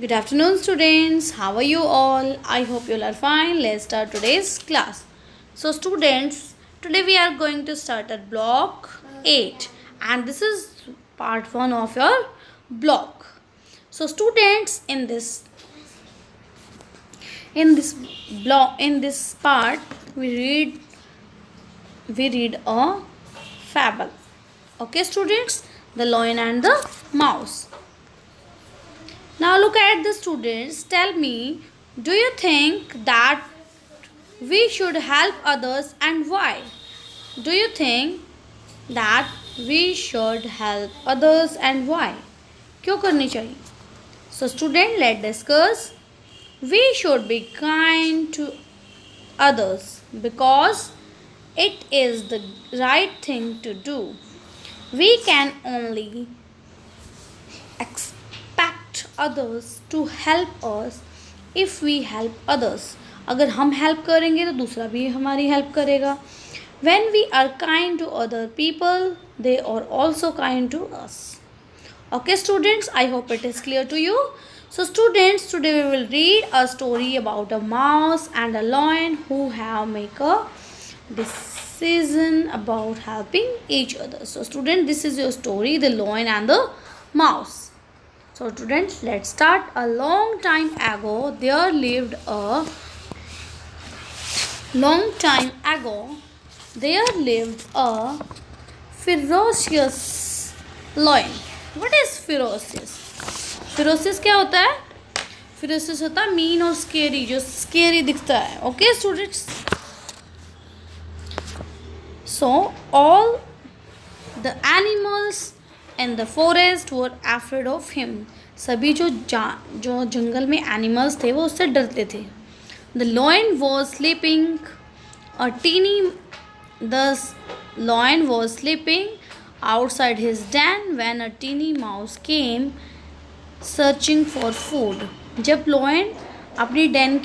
Good afternoon, students. How are you all? I hope you all are fine. Let's start today's class. So, students, today we are going to start at block 8, and this is part 1 of your block. So, students, in this part we read a fable. Okay, students, the lion and the mouse. Now look at the students. Tell me, do you think that we should help others and why? Do you think that we should help others and why? क्यों करनी चाहिए? So student, let's discuss. We should be kind to others because it is the right thing to do. We can only expect others to help us if we help others. अगर हम help करेंगे तो दूसरा भी हमारी help करेगा. When we are kind to other people, they are also kind to us. Okay, students, I hope it is clear to you. So students, today we will read a story about a mouse and a lion who have make a decision about helping each other. So student, this is your story, the lion and the mouse. So students, let's start. A long time ago there lived a ferocious lion. What is ferocious? Ferocious क्या होता है? Ferocious होता है mean और scary, जो scary दिखता है. Okay students? So all the animals in the forest were afraid of him. सभी जो जंगल में animals थे वो उससे डरते थे. The lion was sleeping outside his den when a teeny mouse came searching for food. जब lion अपनी den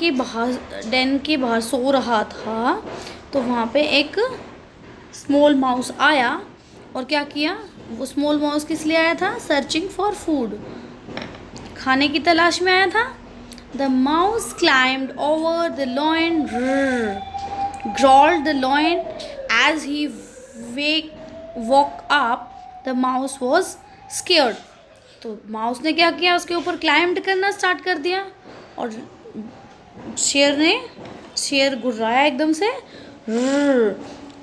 के बाहर सो रहा था तो वहाँ पे एक स्मॉल माउस आया और क्या किया. वो स्मॉल माउस किस लिए आया था? सर्चिंग फॉर फूड, खाने की तलाश में आया था. The mouse climbed over the lion, growled the lion as he woke up. The mouse was scared. तो माउस ने क्या किया? उसके ऊपर क्लाइम्ड करना स्टार्ट कर दिया और शेर गुर्राया एकदम से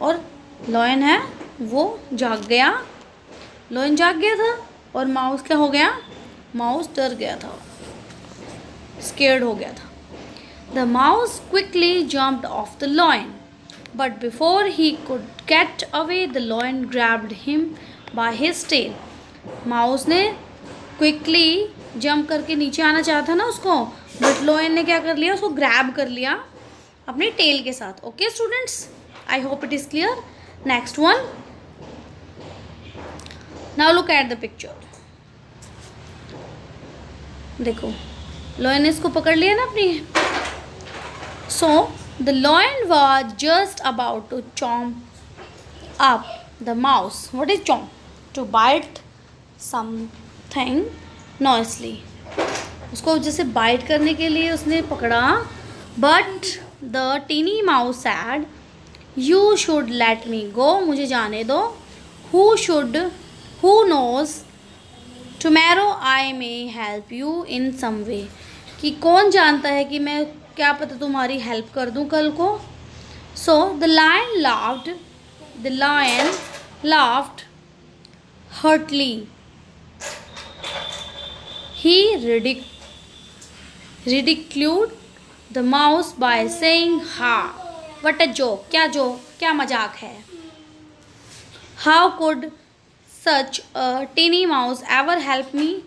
और लॉयन है वो जाग गया. लॉयन जाग गया था और माउस क्या हो गया? माउस डर गया था, स्केर्ड हो गया था. The mouse quickly jumped off the lion, but before he could get away, the lion grabbed him by his tail. Mouse ने क्विकली जंप करके नीचे आना चाहा था ना उसको, बट लॉयन ने क्या कर लिया? उसको ग्रैब कर लिया अपने टेल के साथ. Okay students, I hope it is clear. Next one, now look at the picture. देखो, लॉयन ने इसको पकड़ लिया ना अपनी. So the lion was just about to chomp up the mouse. What is chomp? To bite something noisily. उसको जैसे bite करने के लिए उसने पकड़ा. But the teeny mouse said, "You should let me go. मुझे जाने दो. Who knows? Tomorrow I may help you in some way." कि कौन जानता है कि मैं क्या पता तुम्हारी हेल्प कर दूं कल को. So the lion laughed heartily. He ridiculed the mouse by saying, ha what a joke. क्या मजाक है. How could such a tiny mouse ever help me.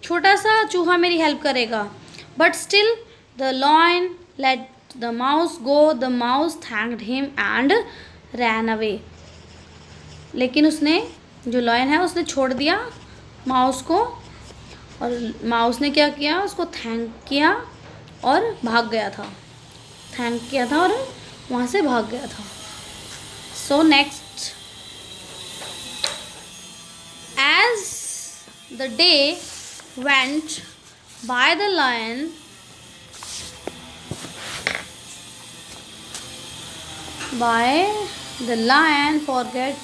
छोटा सा चूहा मेरी हेल्प करेगा. But still the lion let the mouse go. The mouse thanked him and ran away. लेकिन उसने, जो lion है, उसने छोड़ दिया माउस को और माउस ने क्या किया? उसको थैंक किया और भाग गया था. थैंक किया था और वहाँ से भाग गया था. So next, as the day went by the lion forget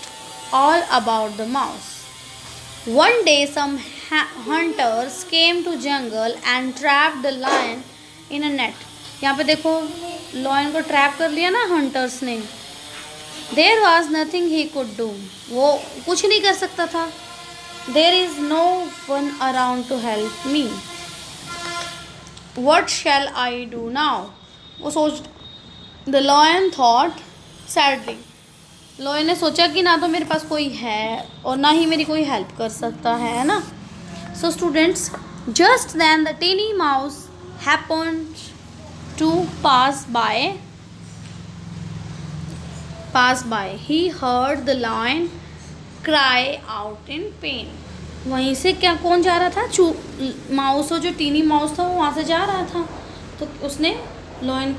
all about the mouse. One day some hunters came to jungle and trapped the lion in a net. यहाँ पे देखो lion को ट्रैप कर लिया ना hunters ने. There was nothing he could do. वो कुछ नहीं कर सकता था. There is no one around to help me. What shall I do now? वो सोच The lion thought sadly. लोयन ने सोचा कि ना तो मेरे पास कोई है और ना ही मेरी कोई हेल्प कर सकता है ना. So students, just then the tiny mouse happened to pass by he heard the lion cry out in pain. वहीं से क्या कौन जा रहा था? माउस, और जो टीनी माउस था वो वहाँ से जा रहा था. तो उसने लोयन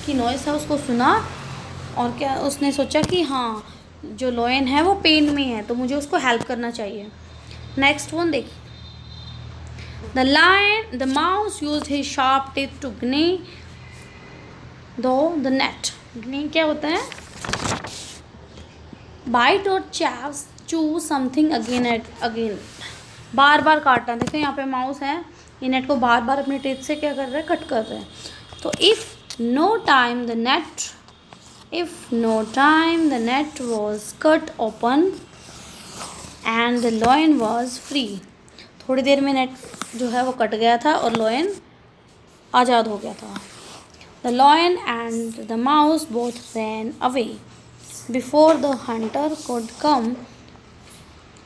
की नॉइस है उसको सुना और क्या उसने सोचा कि हाँ, जो लोयन है वो पेन में है तो मुझे उसको हेल्प करना चाहिए. नेक्स्ट वन देखिए. The mouse used his sharp teeth to gnaw the net. Gnaw क्या होता है? बाइट और चू समथिंग अगेन. बार बार काटना. देखो यहाँ पे माउस है, ये नेट को बार बार अपने टीथ से क्या कर रहा है? कट कर रहा है. तो if no time the net was cut open and the lion was free. थोड़ी देर में नेट जो है वो कट गया था और लॉयन आज़ाद हो गया था. The lion and the mouse both ran away before the hunter could come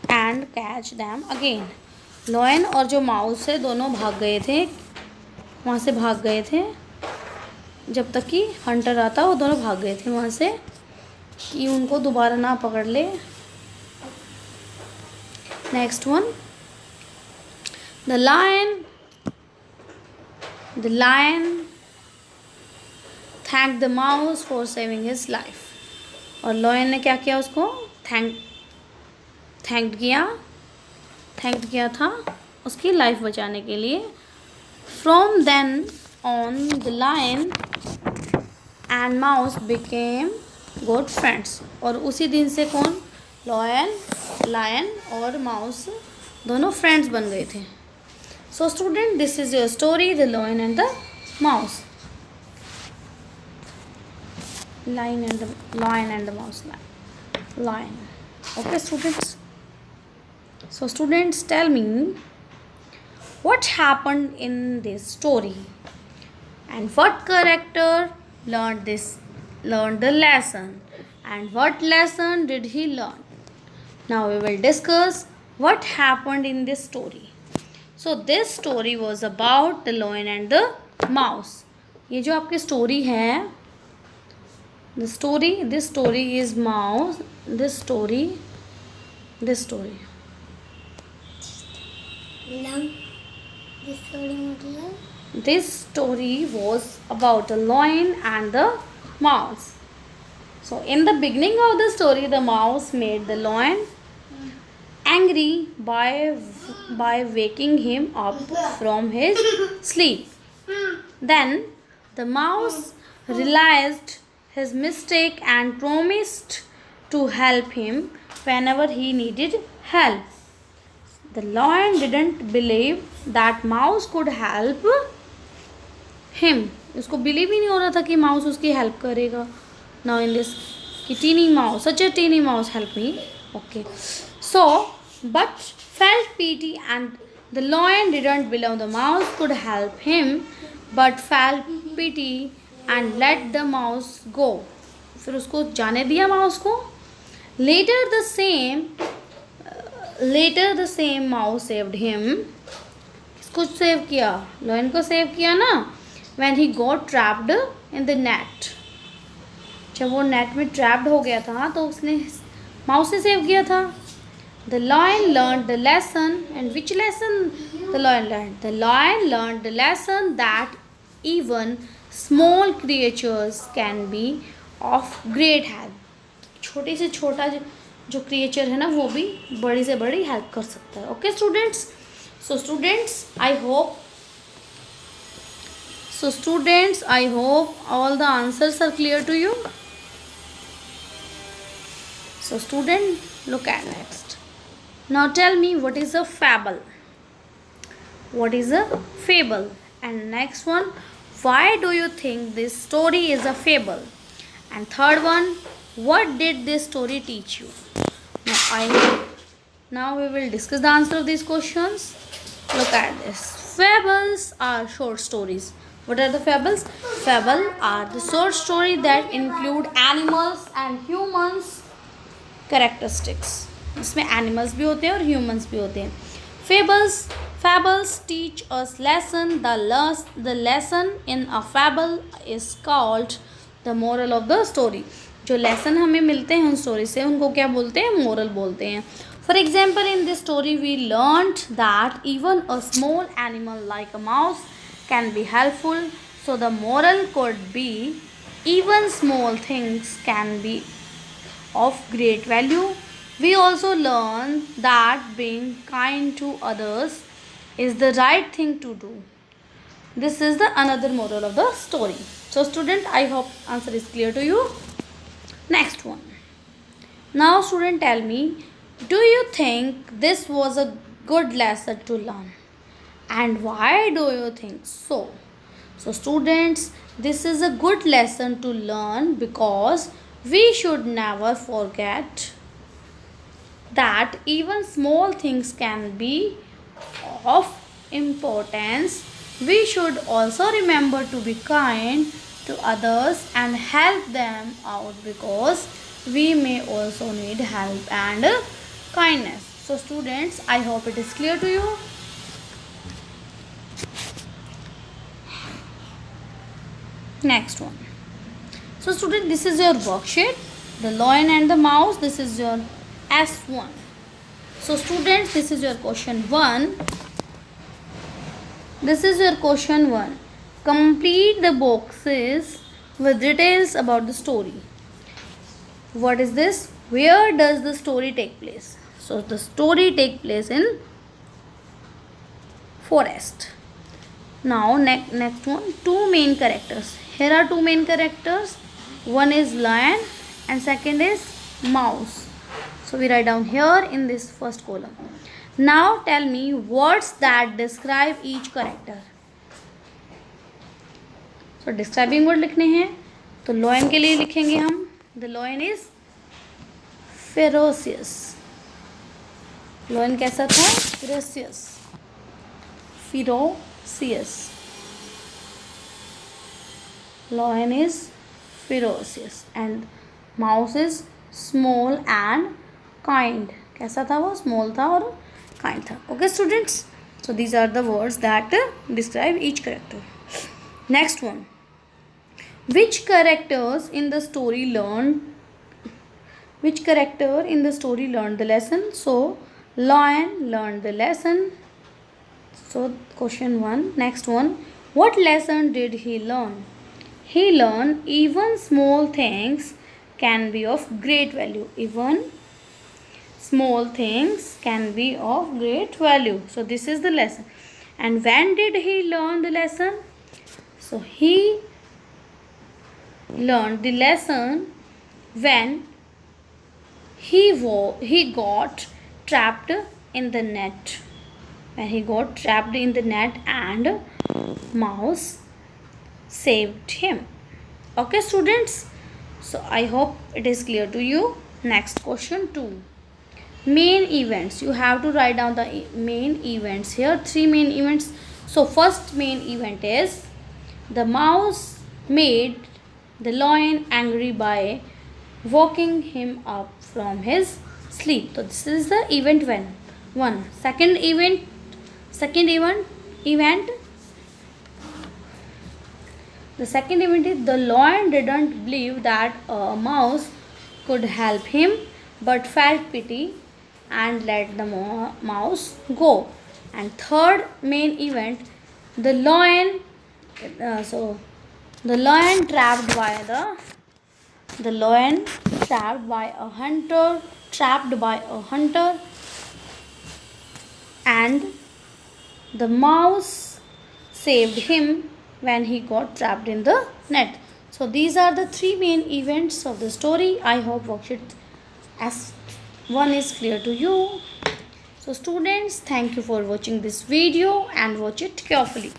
and catch them again. Lion और जो माउस है दोनों भाग गए थे, वहाँ से भाग गए थे. जब तक कि हंटर आता वो दोनों भाग गए थे वहाँ से कि उनको दोबारा ना पकड़ ले. Next one. The lion thank the mouse for saving his life. और लॉयन ने क्या किया? उसको थैंक किया था उसकी लाइफ बचाने के लिए. From then on the lion and mouse became good friends. और उसी दिन से कौन? लायन और माउस दोनों फ्रेंड्स बन गए थे. So student, this is your story, the lion and the mouse. Lion and the mouse. Lion. Okay, students. So students, tell me what happened in this story. And what character learned the lesson, and what lesson did he learn? Now we will discuss what happened in this story. So this story was about the lion and the mouse. ये जो आपकी story है, this story is mouse. This story. This story was about the lion and the mouse. So in the beginning of the story, the mouse made the lion angry by waking him up from his sleep. Then the mouse realized his mistake and promised to help him whenever he needed help. The lion didn't believe that mouse could help him. उसको believe ही नहीं हो रहा था कि mouse उसकी help करेगा. Now in this, कि such a teeny mouse help me. Okay. So, but felt pity, and the lion didn't believe the mouse could help him, but felt pity and let the mouse go. फिर उसको जाने दिया mouse को. Later the same mouse saved him. किसको save किया? Lion को save किया ना. When he got trapped in the net. जब वो नेट में ट्रैप्ड हो गया था तो उसने माउस से सेव किया था. The lion learned the lesson. And which lesson the lion learned? The lion learned the lesson that even small creatures can be of great help. छोटे से छोटा जो क्रिएचर है ना वो भी बड़ी से बड़ी हेल्प कर सकता है. Okay students, So students, I hope all the answers are clear to you. So student, look at next. Now tell me, what is a fable? What is a fable? And next one, why do you think this story is a fable? And third one, what did this story teach you? Now we will discuss the answer of these questions. Look at this. Fables are short stories. What are the fables? Fable are the short story that include animals and humans characteristics. इसमें animals भी होते हैं और humans भी होते हैं. Fables teach us lesson. The lesson in a fable is called the moral of the story. जो lesson हमें मिलते हैं उन story से उनको क्या बोलते हैं? Moral बोलते हैं. For example, in this story we learned that even a small animal like a mouse can be helpful. So the moral could be even small things can be of great value. We also learn that being kind to others is the right thing to do. This is the another moral of the story. So student, I hope answer is clear to you. Next one. Now student, tell me, do you think this was a good lesson to learn? And why do you think so? So students, this is a good lesson to learn because we should never forget that even small things can be of importance. We should also remember to be kind to others and help them out because we may also need help and kindness. So students, I hope it is clear to you. Next one. So student, this is your worksheet, the lion and the mouse. This is your S1. So students, this is your question 1. This is your question 1. Complete the boxes with details about the story. What is this? Where does the story take place? So the story take place in forest. Now next one, two main characters. Here are two main characters. One is lion and second is mouse. So we write down here in this first column. Now tell me words that describe each character. So describing word लिखने हैं. तो lion के लिए लिखेंगे हम. The lion is ferocious. Lion कैसा था? Ferocious. Lion is ferocious and mouse is small and kind. कैसा था वो? Small था और kind था. Okay students, so these are the words that describe each character. Next one, which character in the story learned the lesson? So lion learned the lesson. So question 1. Next one, what lesson did he learn? He learned even small things can be of great value. Even small things can be of great value. So this is the lesson. And when did he learn the lesson? So he learned the lesson when he got trapped in the net. When he got trapped in the net and mouse saved him. Okay students, so I hope it is clear to you. Next question 2. Main events. You have to write down the main events here. 3 main events. So first main event is the mouse made the lion angry by waking him up from his sleep. So this is the event 1. Second event, the second event is the lion didn't believe that a mouse could help him but felt pity and let the mouse go. And third main event, the lion trapped by a hunter and The mouse saved him when he got trapped in the net. So these are the three main events of the story. I hope worksheet S1 is clear to you. So students, thank you for watching this video and watch it carefully.